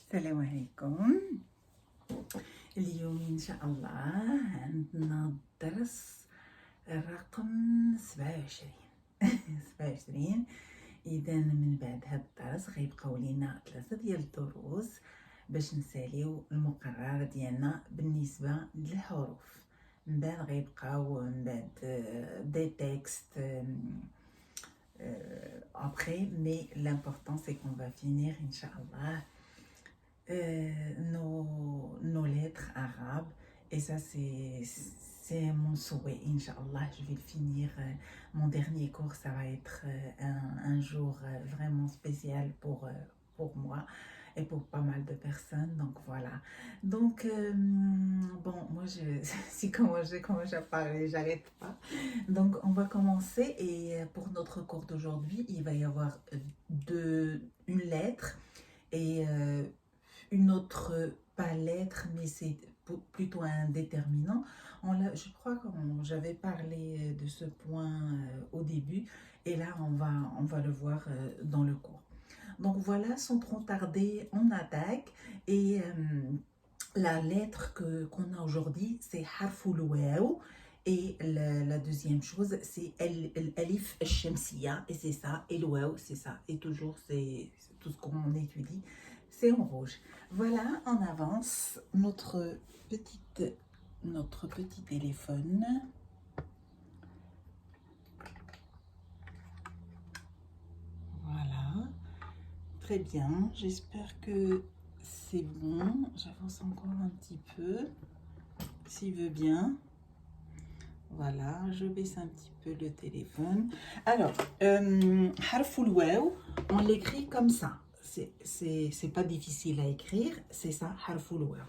السلام عليكم. اليوم إن شاء الله عندنا الدرس رقم 27 27. إذا من بعد هذا الدرس غيبقاو لينا 3 ديال الدروس باش نساليو المقرر ديالنا بالنسبة للحروف. من بعد غيبقاو من بعد دي تكست après, mais l'important c'est qu'on va finir, Inch'Allah, nos lettres arabes. Et ça, c'est mon souhait, Inch'Allah. Je vais le finir. Mon dernier cours, ça va être un jour vraiment spécial pour moi et pour pas mal de personnes. Donc voilà. Donc, bon, moi, si j'ai commencé à parler, j'arrête pas. Donc, on va commencer. Et pour notre cours d'aujourd'hui, il va y avoir une lettre et une autre, pas lettre, mais c'est plutôt un déterminant. Je crois que j'avais parlé de ce point au début, et là on va le voir dans le cours. Donc voilà, sans trop tarder, on attaque. Et la lettre qu'on a aujourd'hui, c'est harful waw. Et la deuxième chose, c'est l'alif al-shamsiya, et c'est ça, et le waw, c'est ça. Et toujours, c'est tout ce qu'on étudie, c'est en rouge. Voilà, on avance notre petit téléphone. Voilà, très bien, j'espère que c'est bon. J'avance encore un petit peu, s'il veut bien. Voilà, je baisse un petit peu le téléphone. Alors, harful waw, on l'écrit comme ça. C'est pas difficile à écrire, c'est ça, harful waw.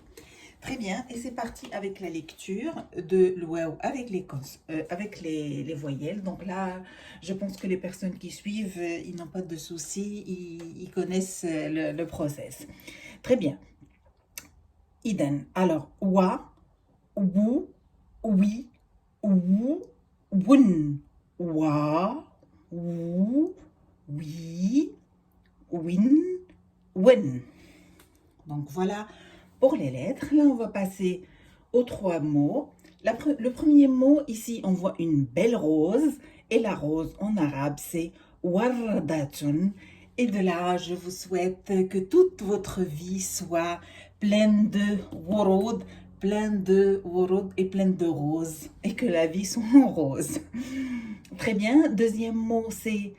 Très bien, et c'est parti avec la lecture de l'waw avec les voyelles. Donc là, je pense que les personnes qui suivent, ils n'ont pas de soucis, ils connaissent le process. Très bien. Iden. Alors, wa, wu, oui, ou, wun, wa, wu, oui, win, wen. Donc voilà pour les lettres. Là, on va passer aux 3 mots. Le premier mot, ici, on voit une belle rose. Et la rose en arabe, c'est wardatun. Et de là, je vous souhaite que toute votre vie soit pleine de wurud, et pleine de roses. Et que la vie soit en rose. Très bien. Deuxième mot, c'est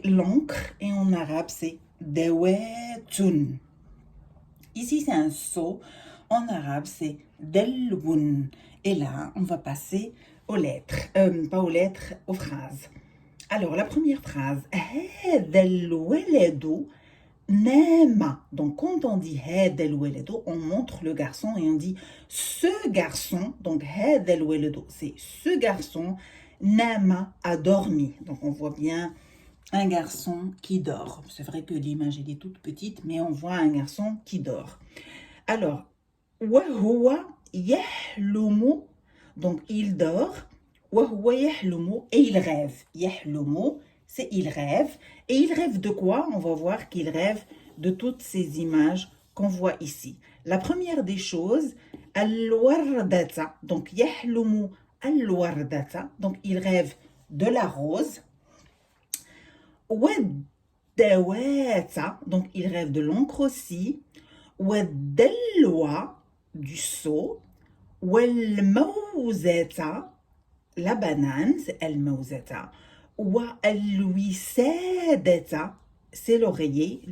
l'encre. Et en arabe, c'est dawatun. Ici, c'est un seau. En arabe, c'est delwoun. Et là, on va passer aux lettres. Pas aux lettres, aux phrases. Alors, la première phrase. Hadal waladu nama. Donc, quand on dit hadal waladu, on montre le garçon et on dit ce garçon. Donc, hadal waladu, c'est ce garçon. Nama a dormi. Donc, on voit bien un garçon qui dort. C'est vrai que l'image elle est toute petite, mais on voit un garçon qui dort. Alors, wa huwa yahlumu, donc il dort. Wa huwa yahlumu, et il rêve. Yahlumu, c'est il rêve. Et il rêve de quoi? On va voir qu'il rêve de toutes ces images qu'on voit ici. La première des choses, al-wardata, donc yahlumu al-wardata, donc il rêve de la rose. Wadawata, donc il rêve de l'encre aussi. Wadalwa, du seau. Walmauzata, la banane, c'est al-mauzata. Walwisadata, c'est l'oreiller.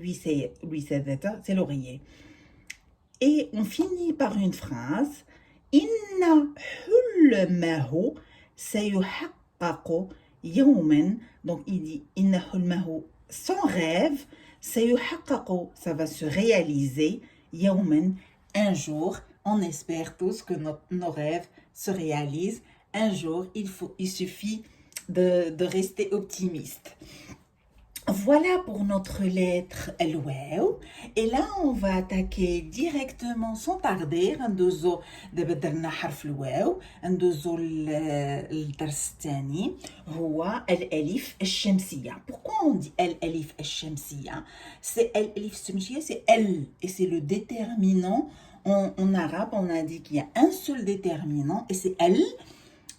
Wisadata, c'est l'oreiller. Et on finit par une phrase. Inna hulmahu sayuhaqqaqu yawman. Donc il dit inna hulmahu, son rêve, sayuhaqqaqu, ça va se réaliser, yawman, un jour. On espère tous que nos rêves se réalisent un jour. Il suffit de rester optimiste. Voilà pour notre lettre الواو. Et là, on va attaquer directement sans tarder. ندوزو دابا درنا حرف الواو، ندوزو للدرس الثاني هو الألف الشمسية. Pourquoi on dit الألف الشمسية؟ C'est الألف الشمسية, c'est elle et c'est le déterminant. En arabe, on a dit qu'il y a un seul déterminant et c'est elle.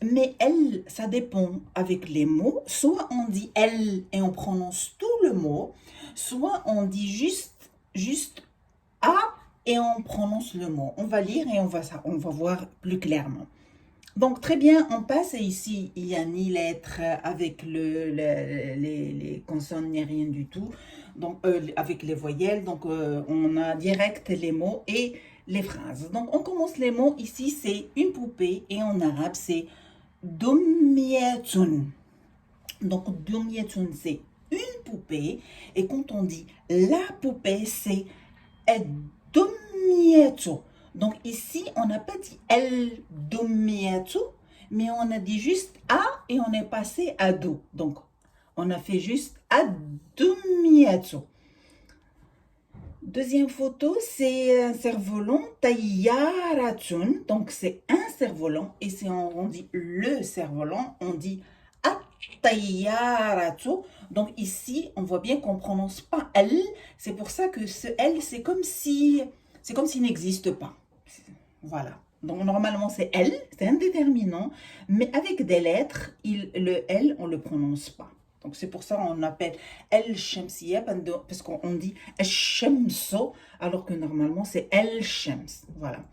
Mais elle, ça dépend avec les mots. Soit on dit elle et on prononce tout le mot, soit on dit juste a et on prononce le mot. On va lire et on va voir plus clairement. Donc très bien, on passe et ici il n'y a ni lettre avec les consonnes ni rien du tout. Donc avec les voyelles, donc on a direct les mots et les phrases. Donc on commence les mots. Ici c'est une poupée et en arabe c'est Dumyatun. Donc, Dumyatun, c'est une poupée. Et quand on dit la poupée, c'est Dumyatu. Donc, ici, on n'a pas dit el Dumyatu, mais on a dit juste a et on est passé à do. Donc, on a fait juste a Dumyatu. Deuxième photo, c'est un cerf-volant, Tayyaratun. Donc, c'est un cerf-volant. Et si on dit le cerf-volant, on dit At-Tayyaratu. Donc, ici, on voit bien qu'on ne prononce pas elle. C'est pour ça que ce elle, c'est comme s'il n'existe pas. Voilà. Donc, normalement, c'est elle, c'est un déterminant. Mais avec des lettres, le elle, on ne le prononce pas. Donc, c'est pour ça qu'on appelle El Shamsiya, parce qu'on dit Shamso, alors que normalement, c'est El Shams. Voilà.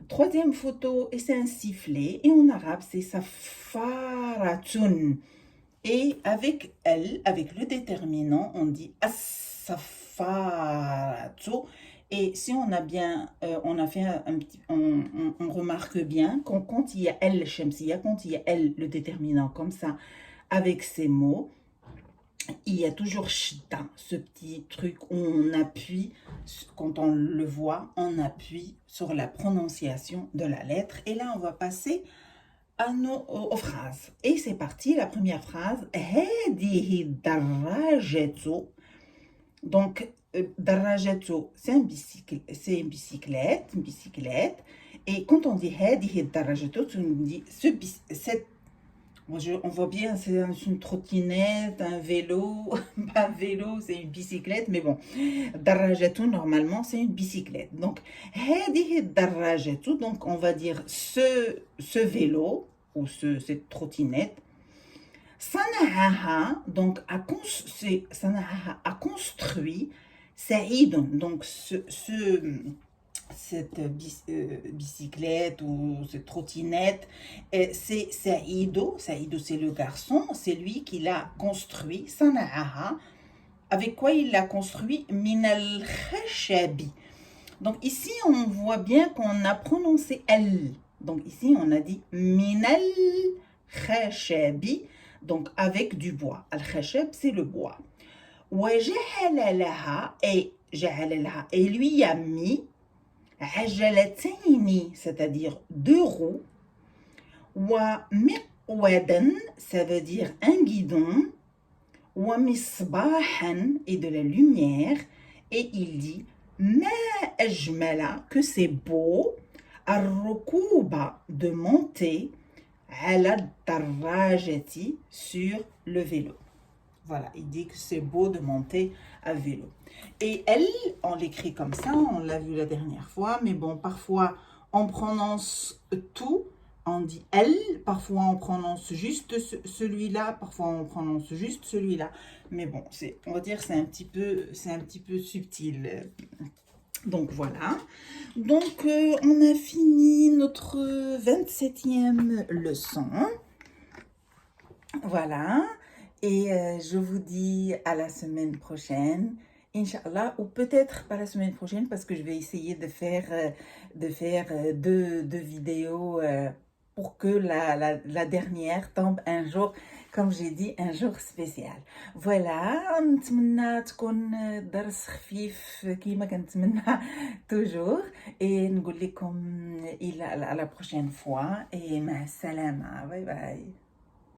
Troisième photo, et c'est un sifflet. Et en arabe, c'est Safaratun. Et avec elle, avec le déterminant, on dit As-Safaratu. Et si on a bien, on a fait on remarque bien quand il y a El Shamsiya, quand il y a elle, le déterminant comme ça, avec ces mots, il y a toujours shita, ce petit truc où on appuie, quand on le voit, on appuie sur la prononciation de la lettre. Et là, on va passer aux phrases. Et c'est parti, la première phrase. Hadihi darajatu. Donc, darajatu, c'est une bicyclette. Et quand on dit hadihi darajatu, on dit cette. On voit bien, c'est une trottinette, un vélo, pas un vélo, c'est une bicyclette, mais bon, darajatu, normalement, c'est une bicyclette. Donc, hadihi darajatu, donc on va dire ce vélo, ou cette trottinette, sanaha, donc sanaha a construit, saïdun, donc cette bicyclette ou cette trottinette, c'est Saïdo. Saïdo, c'est le garçon, c'est lui qui l'a construit. Sana'aha. Avec quoi il l'a construit? Minal khashabi. Donc ici, on voit bien qu'on a prononcé elle. Donc ici, on a dit minal khashabi, donc avec du bois. Al khashab, c'est le bois. Wa jahalalaha, et lui a mis عجلتين, c'est-à-dire deux roues. ومقودا, ça veut dire un guidon. ومصباحا, et de la lumière. Et il dit ما أجمل, que c'est beau. الركوب, de monter. على الدراجة, sur le vélo. Voilà, il dit que c'est beau de monter à vélo. Et elle, on l'écrit comme ça, on l'a vu la dernière fois, mais bon, parfois on prononce tout, on dit elle, parfois on prononce juste celui-là, parfois on prononce juste celui-là. Mais bon, on va dire c'est un petit peu subtil. Donc voilà. Donc on a fini notre 27e leçon. Voilà. Et je vous dis à la semaine prochaine, Inch'Allah, ou peut-être pas la semaine prochaine, parce que je vais essayer de faire deux vidéos pour que la dernière tombe un jour, comme j'ai dit, un jour spécial. Voilà, نتمنى تكون درس خفيف كيما كنتمنى toujours, et نقول لكم à la prochaine fois, et مع السلامة, bye bye.